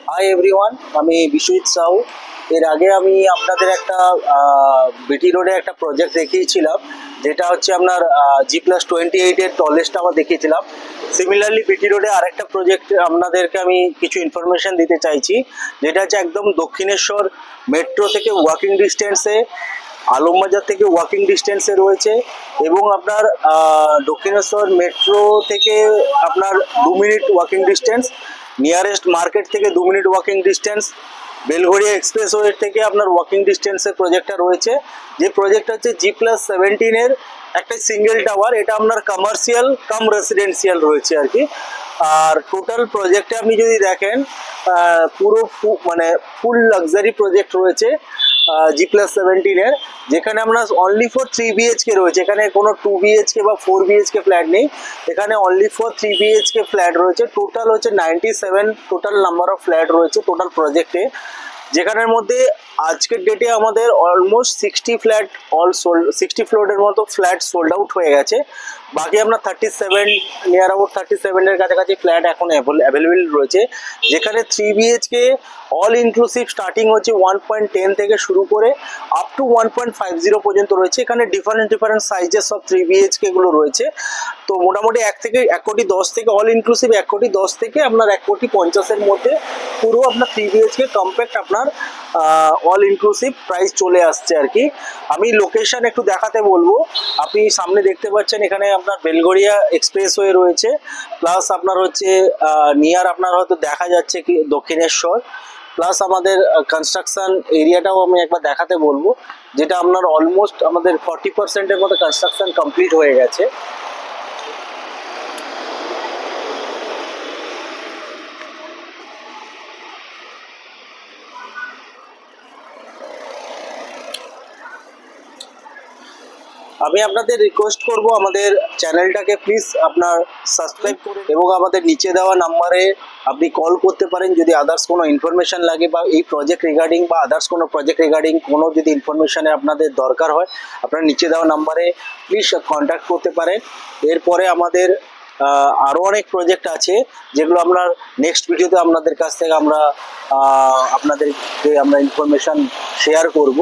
Hi everyone, আমি বিশ্বজিৎ সাউ। এর আগে আমি আপনাদের একটা বিটি রোডে একটা প্রজেক্ট দেখিয়েছিলাম, যেটা হচ্ছে আপনার G+28-এর টলেস্ট টাওয়ার দেখিয়েছিলাম। সিমিলারলি বিটি রোডে আরেকটা প্রজেক্ট আপনাদেরকে আমি কিছু ইনফরমেশন দিতে চাইছি, যেটা হচ্ছে একদম দক্ষিণেশ্বর মেট্রো থেকে ওয়াকিং ডিস্টেন্সে, আলমবাজার থেকে ওয়াকিং ডিস্টেন্সে রয়েছে। এবং আপনার দক্ষিণেশ্বর মেট্রো থেকে আপনার 2 minute walking distance, nearest market থেকে 2 minute walking distance, Belgharia expressway থেকে আপনার ওয়াকিং ডিস্টেন্সের প্রজেক্টটা রয়েছে। যে প্রজেক্ট হচ্ছে G+17-এর একটা সিঙ্গেল টাওয়ার, এটা আপনার কমার্শিয়াল কাম রেসিডেন্সিয়াল রয়েছে আর কি। আর টোটাল প্রজেক্টে আপনি যদি দেখেন, পুরো মানে ফুল লাক্সারি প্রজেক্ট রয়েছে G+17-এর, যেখানে আপনার অনলি ফর 3 BHK রয়েছে। এখানে কোনো 2 BHK বা 4 BHK ফ্ল্যাট নেই, এখানে অনলি ফর 3 BHK ফ্ল্যাট রয়েছে। টোটাল হচ্ছে 97 টোটাল নাম্বার অফ ফ্ল্যাট রয়েছে টোটাল প্রজেক্টে, যেখানের মধ্যে আজকের ডেটে আমাদের অলমোস্ট 60 ফ্ল্যাট সোল্ড, 60 ফ্লোরের মতো ফ্ল্যাট সোল্ড আউট হয়ে গেছে। বাকি আপনার 37 নিয়ার অ্যাবাউট 37-এর কাছাকাছি ফ্ল্যাট এখন অ্যাভেলেবেল রয়েছে, যেখানে 3 BHK অল ইনক্লুসিভ স্টার্টিং হচ্ছে 1.10 থেকে শুরু করে আপ টু 1.50 পর্যন্ত রয়েছে। এখানে ডিফারেন্ট সাইজেস সব 3 BHK গুলো রয়েছে। তো মোটামুটি 1,10,00,000 থেকে অল ইনক্লুসিভ 1,10,00,000 থেকে আপনার 1,50,00,000-এর মধ্যে পুরো আপনার 3 BHK কম্প্যাক্ট আপনার অল ইনক্লুসিভ প্রাইস চলে আসছে আর কি। আমি লোকেশন একটু দেখাতে বলবো। আপনি সামনে দেখতে পাচ্ছেন এখানে আপনার বেলঘড়িয়া এক্সপ্রেসওয়ে রয়েছে, প্লাস আপনার হচ্ছে নিয়ার আপনার হয়তো দেখা যাচ্ছে কি দক্ষিণেশ্বর, প্লাস আমাদের কনস্ট্রাকশন এরিয়াটাও আমি একবার দেখাতে বলবো, যেটা আপনার অলমোস্ট আমাদের 40%-এর মতো কনস্ট্রাকশন কমপ্লিট হয়ে গেছে। আমি আপনাদের রিকোয়েস্ট করব, আমাদের চ্যানেলটাকে প্লিজ আপনার সাবস্ক্রাইব করে এবং আমাদের নিচে দেওয়া নাম্বারে আপনি কল করতে পারেন যদি আদার্স কোনো ইনফরমেশন লাগে, বা এই প্রজেক্ট রিগার্ডিং বা আদার্স কোনো প্রজেক্ট রিগার্ডিং কোনো যদি ইনফরমেশনে আপনাদের দরকার হয়, আপনার নিচে দেওয়া নাম্বারে প্লিজ কন্ট্যাক্ট করতে পারেন। এরপরে আমাদের আরও অনেক প্রজেক্ট আছে, যেগুলো আপনার নেক্সট ভিডিওতে আপনাদের কাছ থেকে আমরা আপনাদেরকে ইনফরমেশন শেয়ার করব।